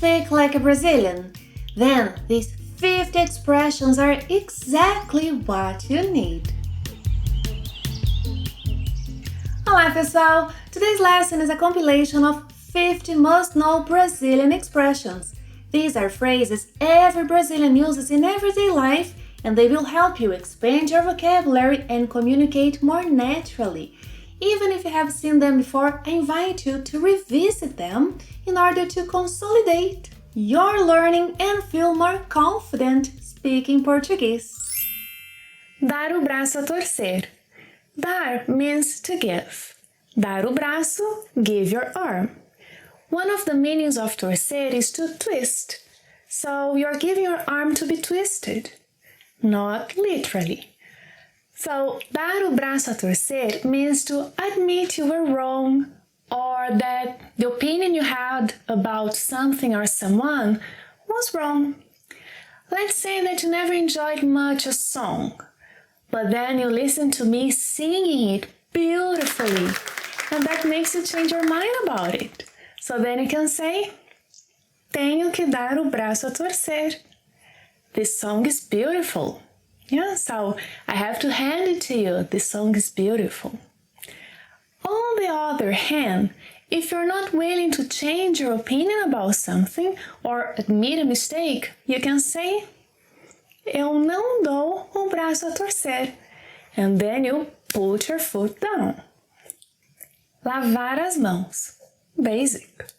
speak like a Brazilian? Then these 50 expressions are exactly what you need. Olá pessoal! Today's lesson is a compilation of 50 must-know Brazilian expressions. These are phrases every Brazilian uses in everyday life, and they will help you expand your vocabulary and communicate more naturally. Even if you have seen them before, I invite you to revisit them in order to consolidate your learning and feel more confident speaking Portuguese. Dar o braço a torcer. Dar means to give. Dar o braço, give your arm. One of the meanings of torcer is to twist. So you're giving your arm to be twisted, not literally. So, dar o braço a torcer means to admit you were wrong or that the opinion you had about something or someone was wrong. Let's say that you never enjoyed much a song, but then you listen to me singing it beautifully, and that makes you change your mind about it. So then you can say, tenho que dar o braço a torcer. This song is beautiful. Yeah, so I have to hand it to you. This song is beautiful. On the other hand, if you're not willing to change your opinion about something or admit a mistake, you can say, eu não dou o braço a torcer. And then you put your foot down. Lavar as mãos. Basic.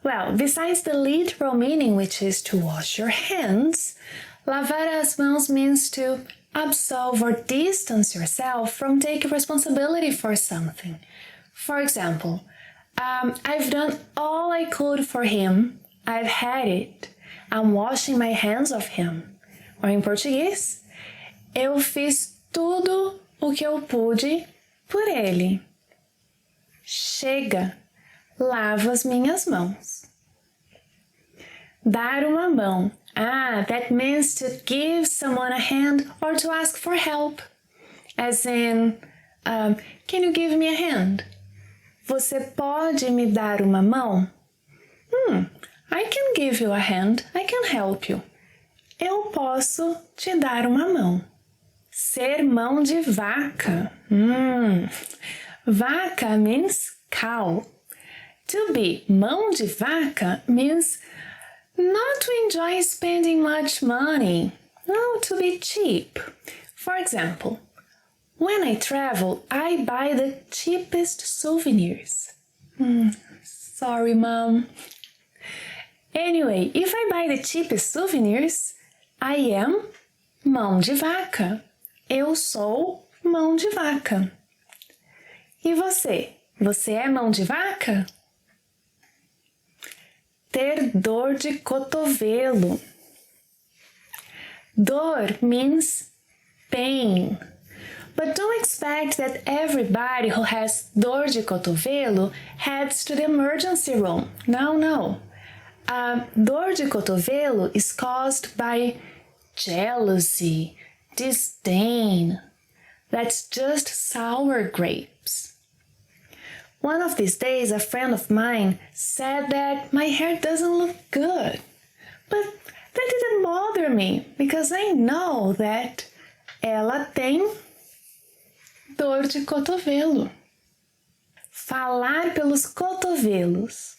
Well, besides the literal meaning, which is to wash your hands, lavar as mãos means to absolve or distance yourself from taking responsibility for something. For example, I've done all I could for him. I've had it. I'm washing my hands of him. Or in Português, eu fiz tudo o que eu pude por ele. Chega, lavo as minhas mãos. Dar uma mão. That means to give someone a hand or to ask for help. As in, can you give me a hand? Você pode me dar uma mão? I can give you a hand. I can help you. Eu posso te dar uma mão. Ser mão de vaca. Vaca means cow. To be mão de vaca means not to enjoy spending much money. No, to be cheap. For example, when I travel, I buy the cheapest souvenirs. Sorry, Mom. Anyway, if I buy the cheapest souvenirs, I am mão de vaca. Eu sou mão de vaca. E você? Você é mão de vaca? Ter dor de cotovelo. Dor means pain. But don't expect that everybody who has dor de cotovelo heads to the emergency room. No. Dor de cotovelo is caused by jealousy, disdain. That's just sour grapes. One of these days, a friend of mine said that my hair doesn't look good. But that didn't bother me, because I know that ela tem dor de cotovelo. Falar pelos cotovelos.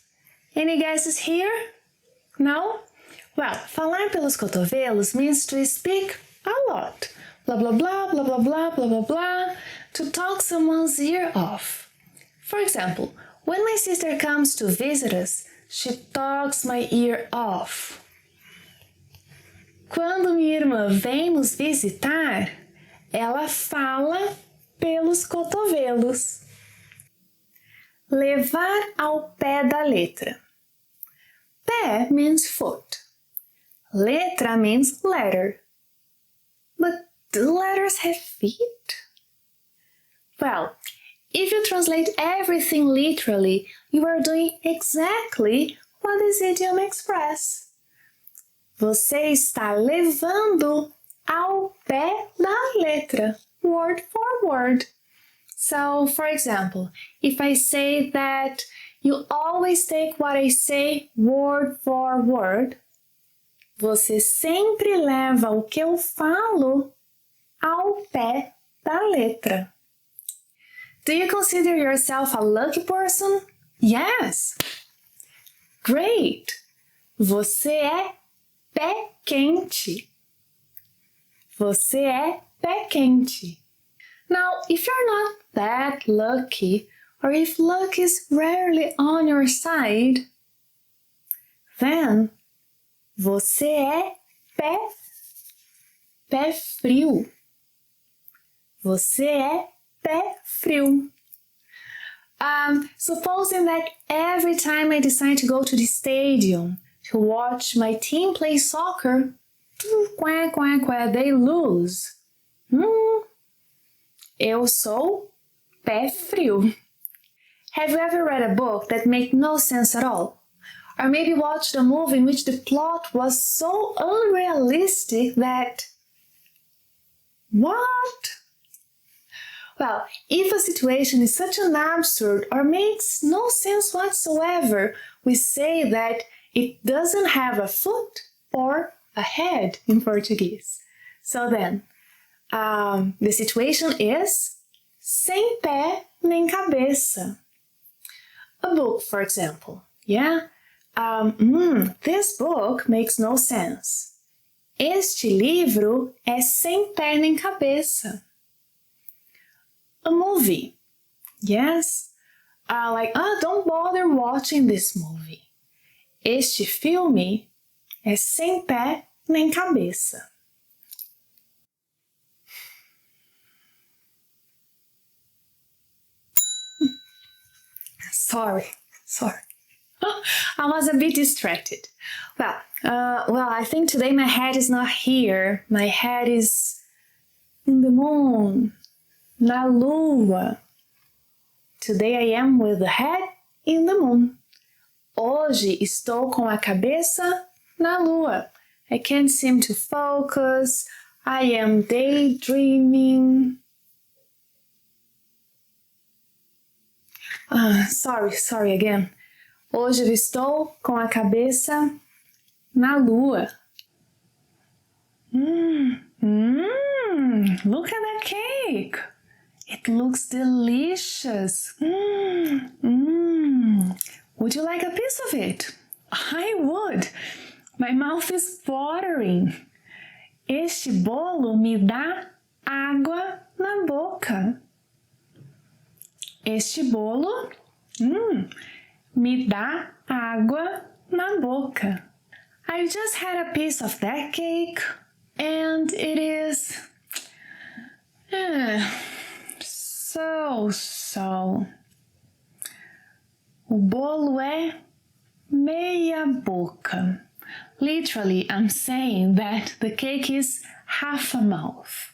Any guesses here? No? Well, falar pelos cotovelos means to speak a lot. Blah, blah, blah, blah, blah, blah, blah, blah, blah, to talk someone's ear off. For example, when my sister comes to visit us, she talks my ear off. Quando minha irmã vem nos visitar, ela fala pelos cotovelos. Levar ao pé da letra. Pé means foot. Letra means letter. But do letters have feet? Well, if you translate everything literally, you are doing exactly what this idiom expresses. Você está levando ao pé da letra, word for word. So, for example, if I say that You always take what I say word for word. Você sempre leva o que eu falo ao pé da letra. Do you consider yourself a lucky person? Yes! Great! Você é pé quente. Você é pé quente. Now, if you're not that lucky, or if luck is rarely on your side, then você é pé frio. Você é pé frio. Supposing that every time I decide to go to the stadium to watch my team play soccer, they lose. Eu sou pé frio. Have you ever read a book that made no sense at all? Or maybe watched a movie in which the plot was so unrealistic that... What? Well, if a situation is such an absurd or makes no sense whatsoever, we say that it doesn't have a foot or a head in Portuguese. So then, the situation is sem pé nem cabeça. A book, for example. Yeah? This book makes no sense. Este livro é sem pé nem cabeça. A movie. Yes? Don't bother watching this movie. Este filme é sem pé nem cabeça. Sorry. I was a bit distracted. Well, I think today my head is not here. My head is in the moon, na lua. Today I am with the head in the moon. Hoje estou com a cabeça na lua. I can't seem to focus. I am daydreaming. Sorry again. Hoje eu estou com a cabeça na lua. Look at that cake. It looks delicious. Would you like a piece of it? I would. My mouth is watering. Este bolo me dá água na boca. Este bolo me dá água na boca. I just had a piece of that cake and it is so. O bolo é meia boca. Literally, I'm saying that the cake is half a mouth.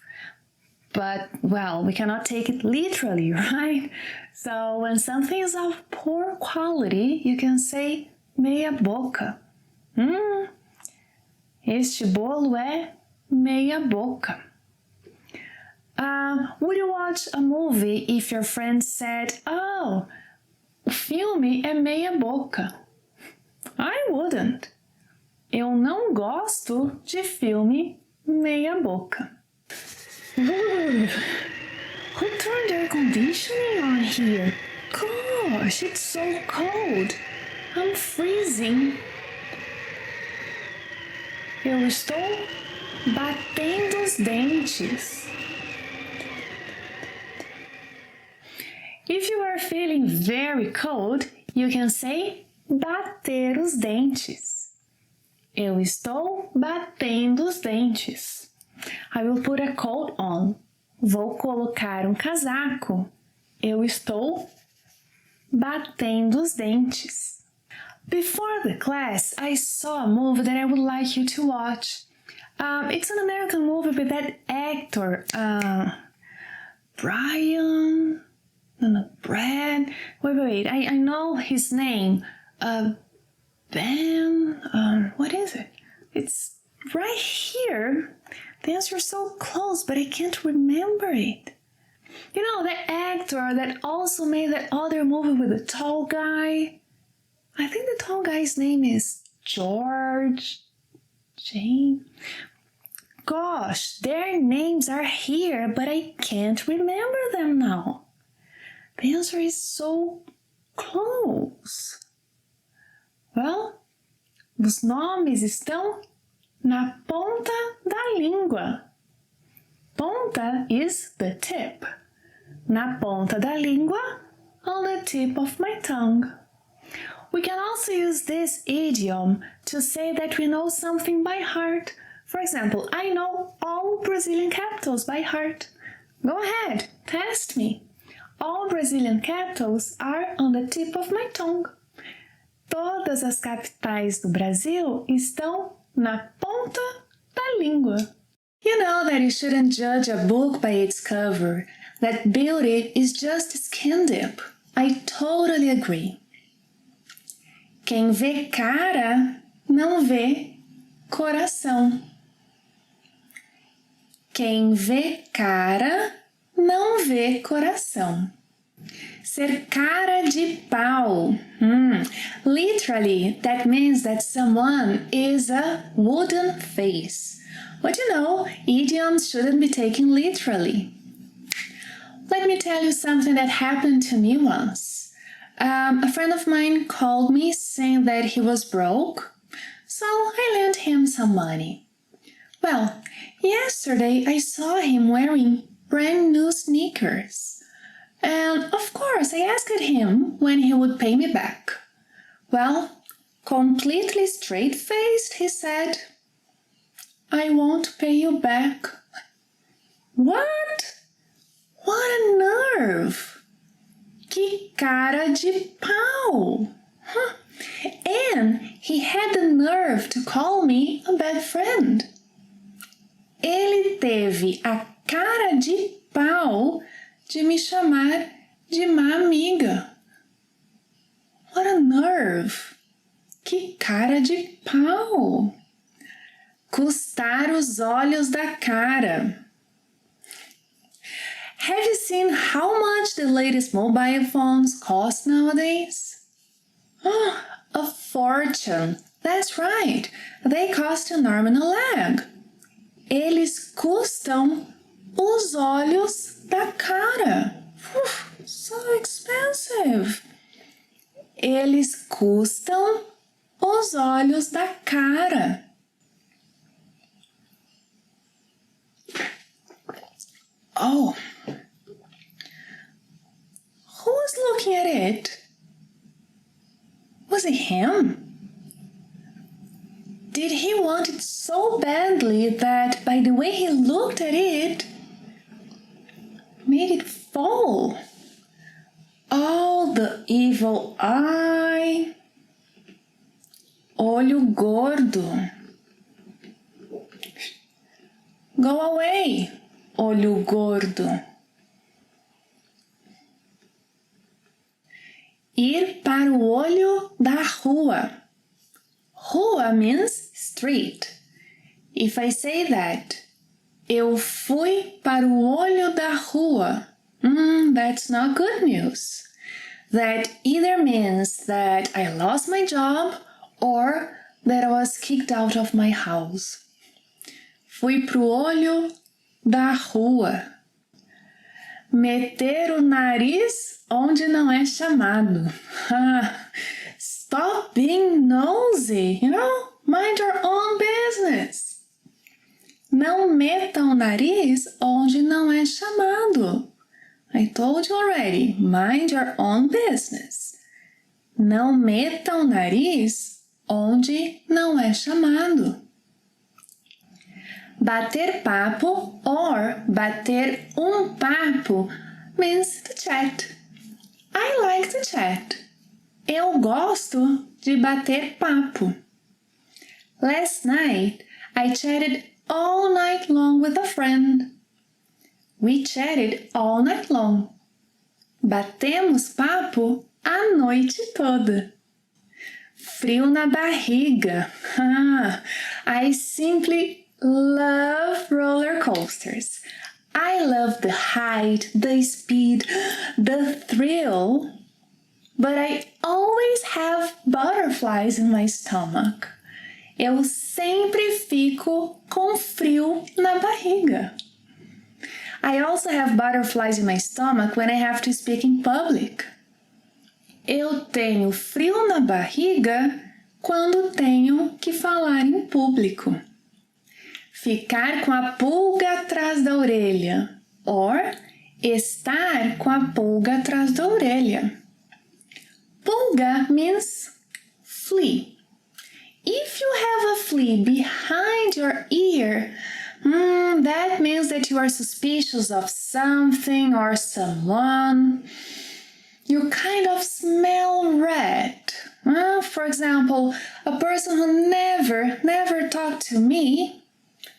But, well, we cannot take it literally, right? So when something is of poor quality, you can say meia boca. Este bolo é meia boca. Would you watch a movie if your friend said, "Oh, o filme é meia boca"? I wouldn't. Eu não gosto de filme meia boca. Who turned air conditioning on here? Gosh, it's so cold. I'm freezing. Eu estou batendo os dentes. If you are feeling very cold, you can say bater os dentes. Eu estou batendo os dentes. I will put a coat on. Vou colocar um casaco. Eu estou batendo os dentes. Before the class, I saw a movie that I would like you to watch. It's an American movie with that actor, Brad. Wait. I know his name. Ben. What is it? It's right here. The answer is so close, but I can't remember it. You know, that actor that also made that other movie with the tall guy? I think the tall guy's name is George, Jane. Gosh, their names are here, but I can't remember them now. The answer is so close. Well, os nomes estão na ponta da língua. Ponta is the tip. Na ponta da língua, on the tip of my tongue. We can also use this idiom to say that we know something by heart. For example, I know all Brazilian capitals by heart. Go ahead, test me. All Brazilian capitals are on the tip of my tongue. Todas as capitais do Brasil estão na ponta da língua. You know that you shouldn't judge a book by its cover, that beauty is just skin deep. I totally agree. Quem vê cara não vê coração. Quem vê cara não vê coração. Ser cara de pau. Literally, that means that someone is a wooden face. But you know, idioms shouldn't be taken literally. Let me tell you something that happened to me once. A friend of mine called me saying that he was broke, so I lent him some money. Well, yesterday I saw him wearing brand new sneakers. And of course I asked him when he would pay me back. Well, completely straight-faced, he said, "I won't pay you back." What? What a nerve! Que cara de pau! Huh. And he had the nerve to call me a bad friend. Ele teve a cara de pau de me chamar de má amiga. What a nerve! Que cara de pau! Custar os olhos da cara. Have you seen how much the latest mobile phones cost nowadays? Oh, a fortune! That's right! They cost an arm and a leg. Eles custam os olhos da cara. So expensive! Eles custam os olhos da cara. Oh, who was looking at it? Was it him? Did he want it so badly that by the way he looked at it, made it fall? Oh, the evil eye. Olho gordo. Go away, olho gordo. Ir para o olho da rua. Rua means street. If I say that, eu fui para o olho da rua, that's not good news. That either means that I lost my job or that I was kicked out of my house. Fui pro olho da rua. Meter o nariz onde não é chamado. Stop being nosy, mind your own business. Não meta o nariz onde não é chamado. I told you already, mind your own business. Não meta o nariz onde não é chamado. Bater papo or bater papo means to chat. I like to chat. Eu gosto de bater papo. Last night, I chatted all night long with a friend. We chatted all night long. Batemos papo a noite toda. Frio na barriga. I simply love roller coasters. I love the height, the speed, the thrill. But I always have butterflies in my stomach. Eu sempre fico com frio na barriga. I also have butterflies in my stomach when I have to speak in public. Eu tenho frio na barriga quando tenho que falar em público. Ficar com a pulga atrás da orelha. Or estar com a pulga atrás da orelha. Pulga means flea. If you have a flea behind your ear, that means that you are suspicious of something or someone. You kind of smell red. For example, a person who never talked to me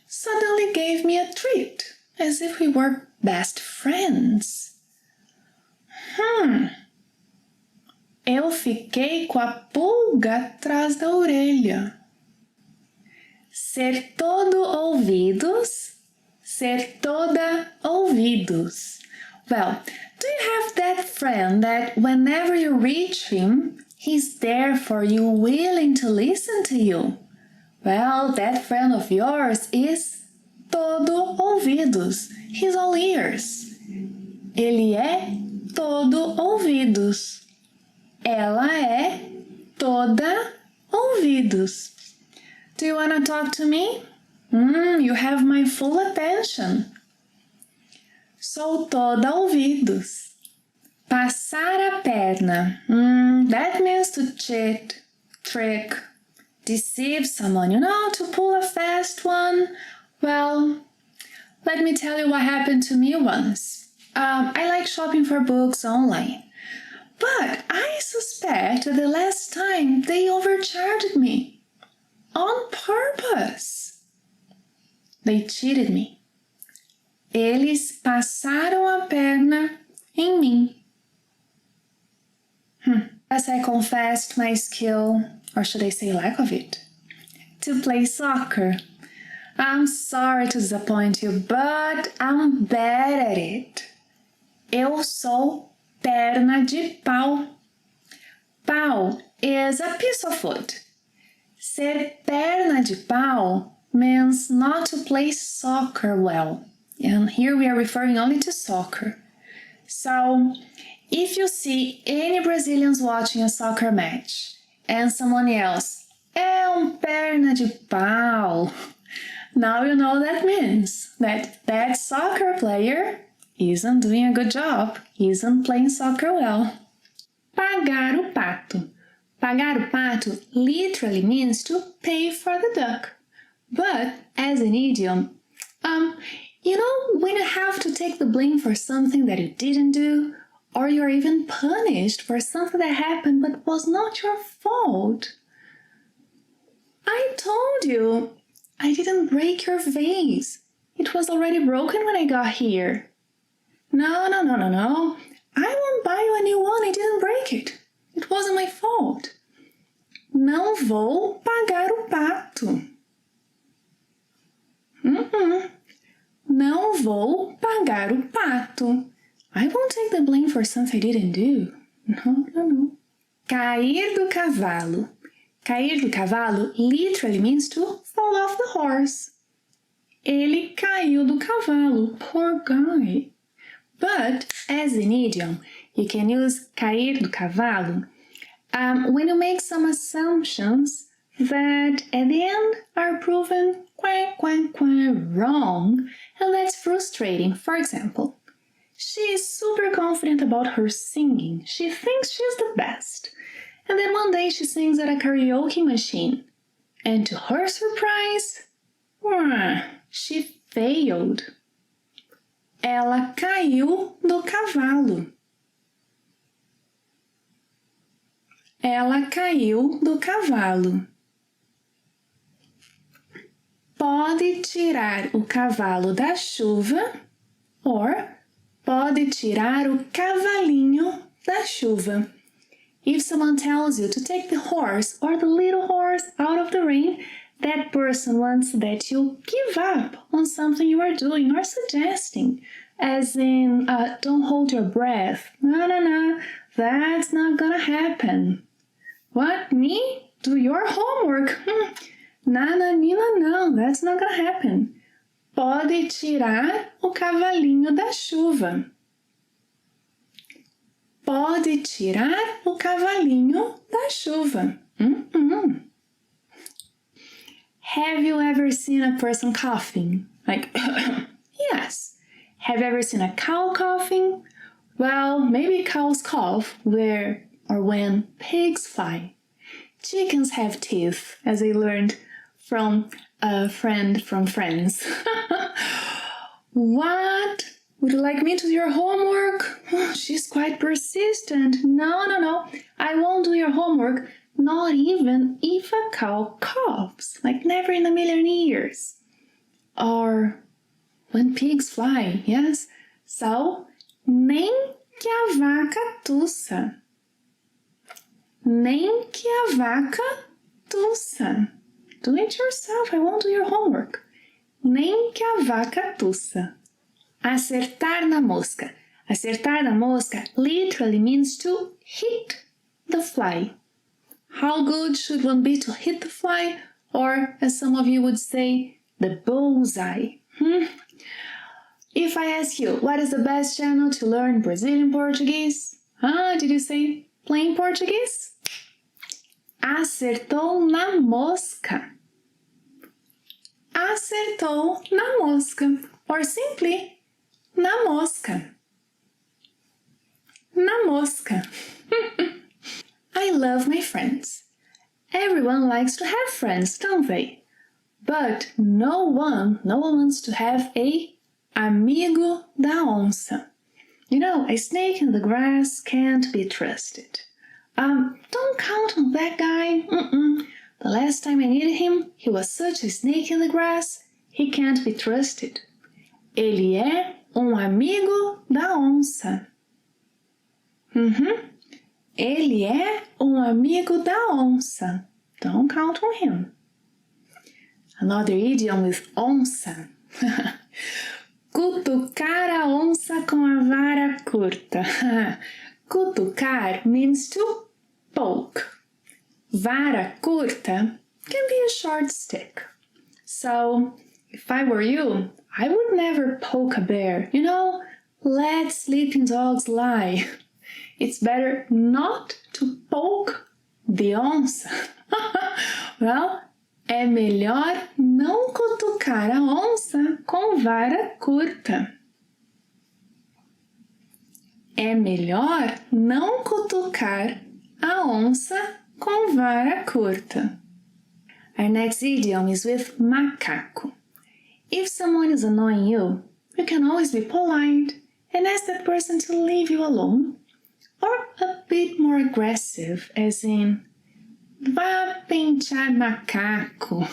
suddenly gave me a treat, as if we were best friends. Eu fiquei com a pulga atrás da orelha. Ser todo ouvidos, ser toda ouvidos. Well, do you have that friend that whenever you reach him, he's there for you, willing to listen to you? Well, that friend of yours is todo ouvidos. He's all ears. Ele é todo ouvidos. Ela é toda ouvidos. Do you want to talk to me? You have my full attention. Sou toda ouvidos. Passar a perna. That means to cheat, trick, deceive someone, to pull a fast one. Well, let me tell you what happened to me once. I like shopping for books online. But I suspect that the last time they overcharged me. On purpose. They cheated me. Eles passaram a perna em mim. As I confessed my skill, or should I say lack of it, to play soccer. I'm sorry to disappoint you, but I'm bad at it. Eu sou perna de pau. Pau is a piece of wood. Ser perna de pau means not to play soccer well. And here we are referring only to soccer. So, if you see any Brazilians watching a soccer match and someone else, é perna de pau, now you know that means that soccer player isn't doing a good job, isn't playing soccer well. Pagar o pato. Pagar o pato literally means to pay for the duck. But as an idiom, when you have to take the blame for something that you didn't do, or you're even punished for something that happened but was not your fault. I told you, I didn't break your vase. It was already broken when I got here. No. I won't buy you a new one, I didn't break it. It wasn't my fault. Não vou pagar o pato. Não vou pagar o pato. I won't take the blame for something I didn't do. No. Cair do cavalo. Cair do cavalo literally means to fall off the horse. Ele caiu do cavalo. Poor guy. But as an idiom, you can use cair do cavalo when you make some assumptions that at the end are proven quite wrong, and that's frustrating. For example, she is super confident about her singing. She thinks she's the best. And then one day she sings at a karaoke machine. And to her surprise, she failed. Ela caiu do cavalo. Ela caiu do cavalo. Pode tirar o cavalo da chuva, or pode tirar o cavalinho da chuva. If someone tells you to take the horse or the little horse out of the rain, that person wants that you give up on something you are doing or suggesting, as in, don't hold your breath. No. That's not gonna happen. What, me? Do your homework? Nananina, não, that's not gonna happen. Pode tirar o cavalinho da chuva. Pode tirar o cavalinho da chuva. Have you ever seen a person coughing? Like, yes. Have you ever seen a cow coughing? Well, maybe cows cough where or when pigs fly. Chickens have teeth, as I learned from a friend from Friends. What? Would you like me to do your homework? She's quite persistent. No. I won't do your homework, not even if a cow coughs. Like never in a million years. Or when pigs fly, yes? So, nem que a vaca tussa. Nem que a vaca tussa. Do it yourself, I won't do your homework. Nem que a vaca tussa. Acertar na mosca. Acertar na mosca literally means to hit the fly. How good should one be to hit the fly? Or, as some of you would say, the bullseye. If I ask you, what is the best channel to learn Brazilian Portuguese? Did you say plain Portuguese? Acertou na mosca. Acertou na mosca. Or simply, na mosca. Na mosca. I love my friends. Everyone likes to have friends, don't they? But no one wants to have a amigo da onça. You know, a snake in the grass can't be trusted. Don't count on that guy. The last time I needed him, he was such a snake in the grass, he can't be trusted. Ele é amigo da onça. Ele é amigo da onça. Don't count on him. Another idiom with onça. Cutucar a onça com a vara curta. Cutucar means to poke. Vara curta can be a short stick. So, if I were you, I would never poke a bear. You know, let sleeping dogs lie. It's better not to poke the onça. Well, é melhor não cutucar a onça com vara curta. É melhor não cutucar a onça com vara curta. Our next idiom is with macaco. If someone is annoying you, you can always be polite and ask that person to leave you alone. Or a bit more aggressive, as in, vá pentear macaco.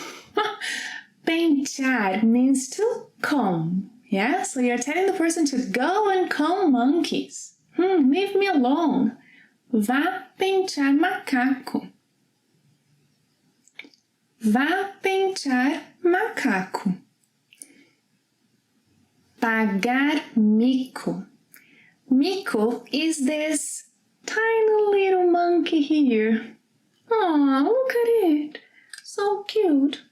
Pentear means to comb. Yeah, so you're telling the person to go and comb monkeys. Leave me alone. Vá pentear macaco. Vá pentear macaco. Pagar mico. Mico is this tiny little monkey here. Aw, look at it. So cute.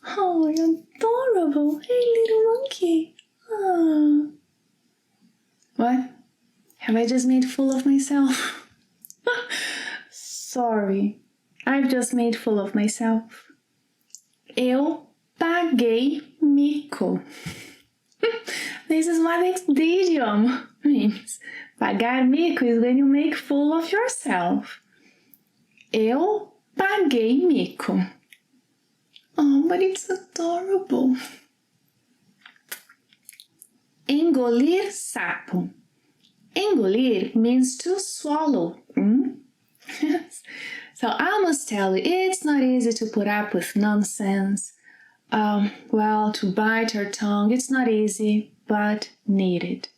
Oh, adorable. Hey, little monkey. Ah. What? Have I just made fool of myself? Sorry. I've just made fool of myself. Eu paguei mico. This is what the idiom means. Pagar mico is when you make fool of yourself. Eu paguei mico. Oh, but it's adorable. Engolir sapo. Engolir means to swallow. So I must tell you, it's not easy to put up with nonsense. To bite our tongue, it's not easy, but needed.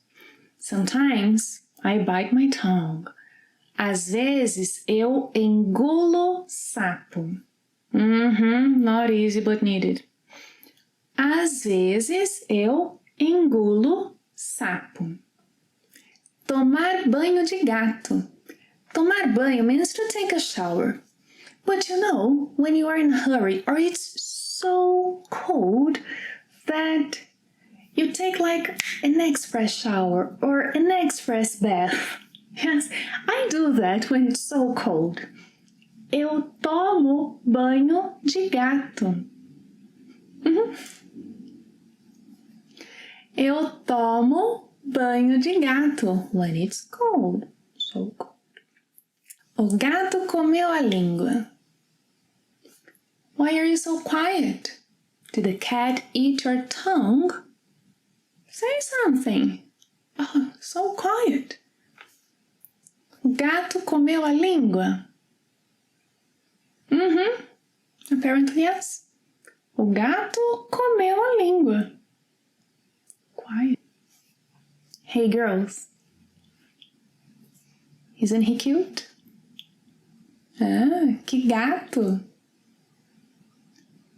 Sometimes I bite my tongue. Às vezes eu engulo sapo. Not easy, but needed. Às vezes eu engulo sapo. Tomar banho de gato. Tomar banho means to take a shower. But you know, when you are in a hurry or it's so cold that you take like an express shower or an express bath. Yes, I do that when it's so cold. Eu tomo banho de gato. Eu tomo banho de gato when it's cold. So cold. O gato comeu a língua. Why are you so quiet? Did the cat eat your tongue? Say something. Oh, so quiet. O gato comeu a língua. Apparently yes. O gato comeu a língua. Quiet. Hey girls. Isn't he cute? Ah, que gato.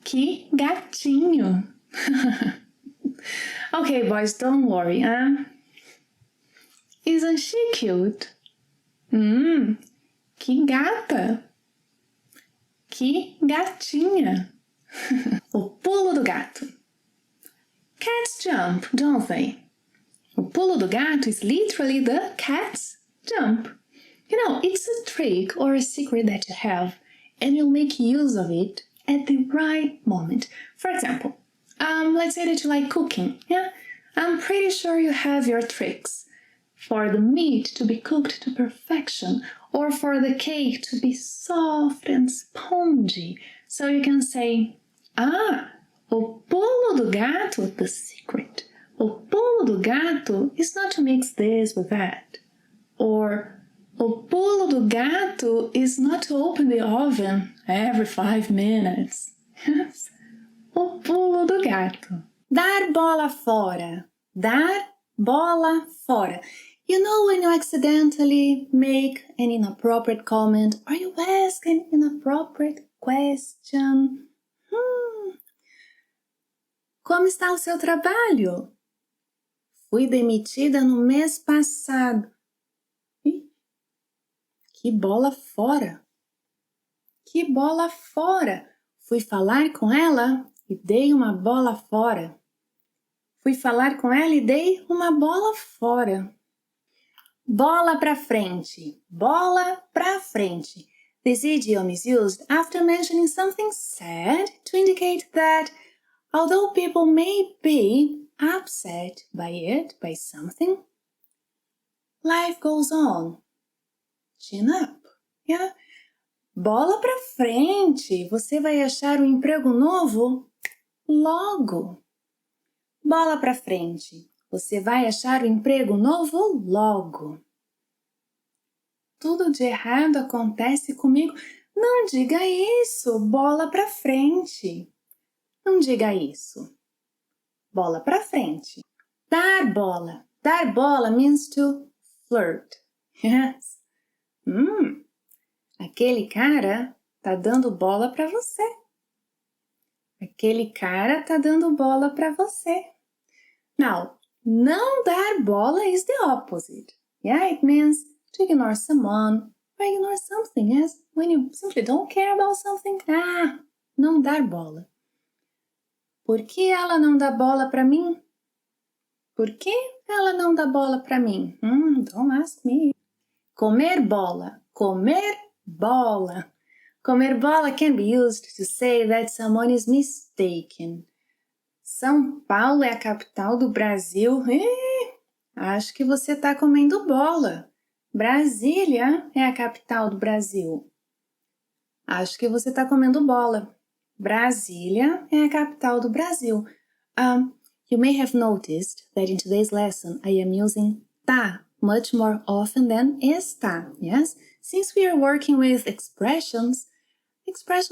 Que gatinho. Okay, boys, don't worry, huh? Isn't she cute? Que gata. Que gatinha. O pulo do gato. Cats jump, don't they? O pulo do gato is literally the cat's jump. You know, it's a trick or a secret that you have, and you'll make use of it at the right moment. For example, let's say that you like cooking, yeah? I'm pretty sure you have your tricks for the meat to be cooked to perfection or for the cake to be soft and spongy. So you can say, o pulo do gato, the secret. O pulo do gato is not to mix this with that. Or, o pulo do gato is not to open the oven every 5 minutes. Yes. O pulo do gato. Dar bola fora. Dar bola fora. You know when you accidentally make an inappropriate comment or you ask an inappropriate question. Como está o seu trabalho? Fui demitida no mês passado. Que bola fora. Que bola fora. Fui falar com ela e dei uma bola fora. Fui falar com ela e dei uma bola fora. Bola pra frente. Bola pra frente. This idiom is used after mentioning something sad to indicate that although people may be upset by it, by something, life goes on. Chin up. Yeah? Bola pra frente. Você vai achar um emprego novo logo. Bola pra frente. Você vai achar um emprego novo logo. Tudo de errado acontece comigo. Não diga isso. Bola pra frente. Não diga isso. Bola pra frente. Dar bola. Dar bola means to flirt. Yes. Aquele cara tá dando bola pra você. Aquele cara tá dando bola pra você. Now, não dar bola is the opposite. Yeah, it means to ignore someone or ignore something. Yes, when you simply don't care about something. Não dar bola. Por que ela não dá bola pra mim? Por que ela não dá bola pra mim? Don't ask me. Comer bola. Comer bola. Comer bola can be used to say that someone is mistaken. São Paulo é a capital do Brasil. Acho que você está comendo bola. Brasília é a capital do Brasil. Acho que você está comendo bola. Brasília é a capital do Brasil. You may have noticed that in today's lesson I am using tá much more often than está, yes? Since we are working with expressions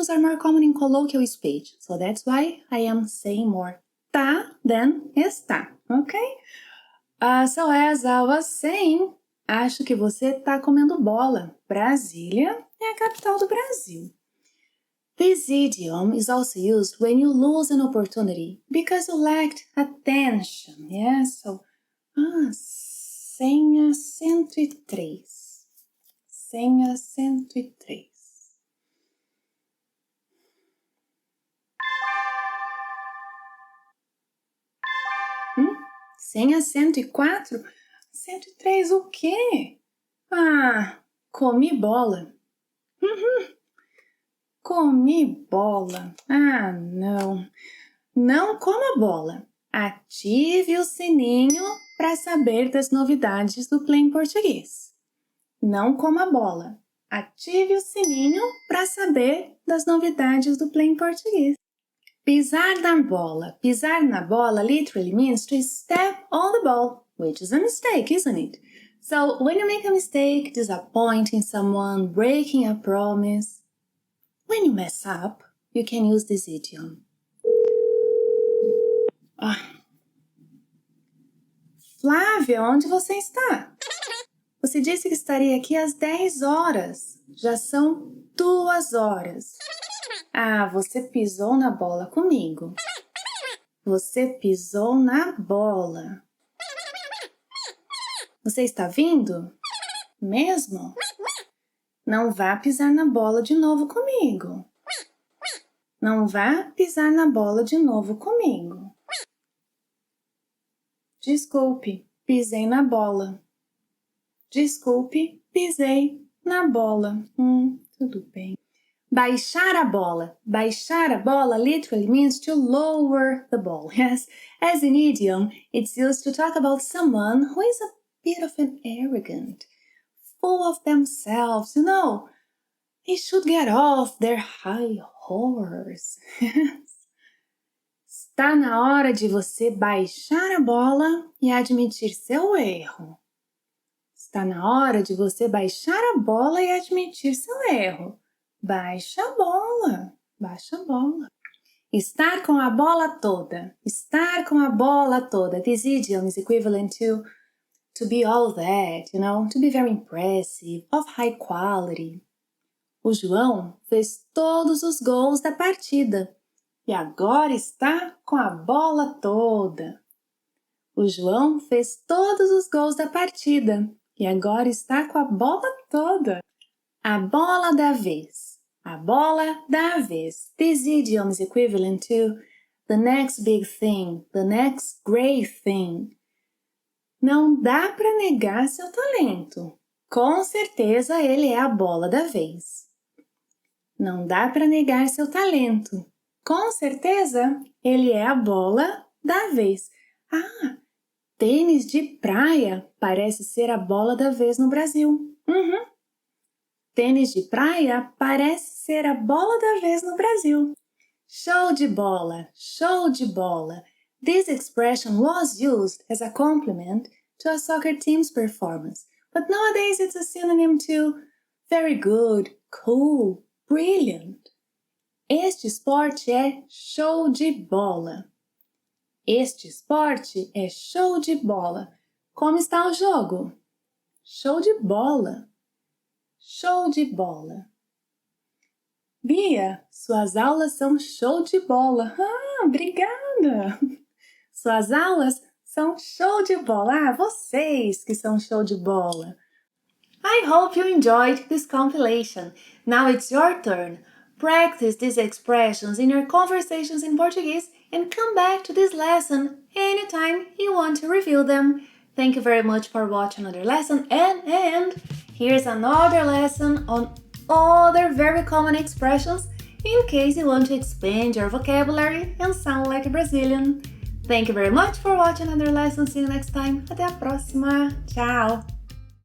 are more common in colloquial speech, so that's why I am saying more tá than está, okay? So as I was saying, acho que você está comendo bola. Brasília é a capital do Brasil. This idiom is also used when you lose an opportunity because you lacked attention. Yes, so senha 103. senha 103. Senha 104? 103 o quê? Ah, comi bola. Comi bola. Ah, não. Não coma bola. Ative o sininho para saber das novidades do Play em Português. Não coma bola. Ative o sininho para saber das novidades do Play em Português. Pisar na bola. Pisar na bola literally means to step on the ball, which is a mistake, isn't it? So when you make a mistake, disappointing someone, breaking a promise, when you mess up, you can use this idiom. Flávia, onde você está? Você disse que estaria aqui às 10 horas. Já são 2 horas. Ah, você pisou na bola comigo. Você pisou na bola. Você está vindo? Mesmo? Não vá pisar na bola de novo comigo. Não vá pisar na bola de novo comigo. Desculpe, pisei na bola. Desculpe, pisei na bola. Tudo bem. Baixar a bola. Baixar a bola literally means to lower the ball. Yes, as an idiom, it's used to talk about someone who is a bit of an arrogant, full of themselves, They should get off their high horse. Está na hora de você baixar a bola e admitir seu erro. Está na hora de você baixar a bola e admitir seu erro. Baixa a bola. Baixa a bola. Estar com a bola toda. Estar com a bola toda. This idiom is equivalent to be all that, to be very impressive, of high quality. O João fez todos os gols da partida e agora está com a bola toda. O João fez todos os gols da partida e agora está com a bola toda. A bola da vez. A bola da vez. This idiom is equivalent to the next big thing, the next great thing. Não dá para negar seu talento. Com certeza ele é a bola da vez. Não dá para negar seu talento. Com certeza ele é a bola da vez. Ah, tênis de praia parece ser a bola da vez no Brasil. Tênis de praia parece ser a bola da vez no Brasil. Show de bola, show de bola. This expression was used as a compliment to a soccer team's performance, but nowadays it's a synonym to very good, cool, brilliant. Este esporte é show de bola. Este esporte é show de bola. Como está o jogo? Show de bola. Show de bola. Bia, suas aulas são show de bola. Ah, obrigada. Suas aulas são show de bola. Ah, vocês que são show de bola. I hope you enjoyed this compilation. Now it's your turn. Practice these expressions in your conversations in Portuguese and come back to this lesson anytime you want to review them. Thank you very much for watching another lesson and here's another lesson on other very common expressions in case you want to expand your vocabulary and sound like a Brazilian. Thank you very much for watching another lesson. See you next time. Até a próxima. Tchau!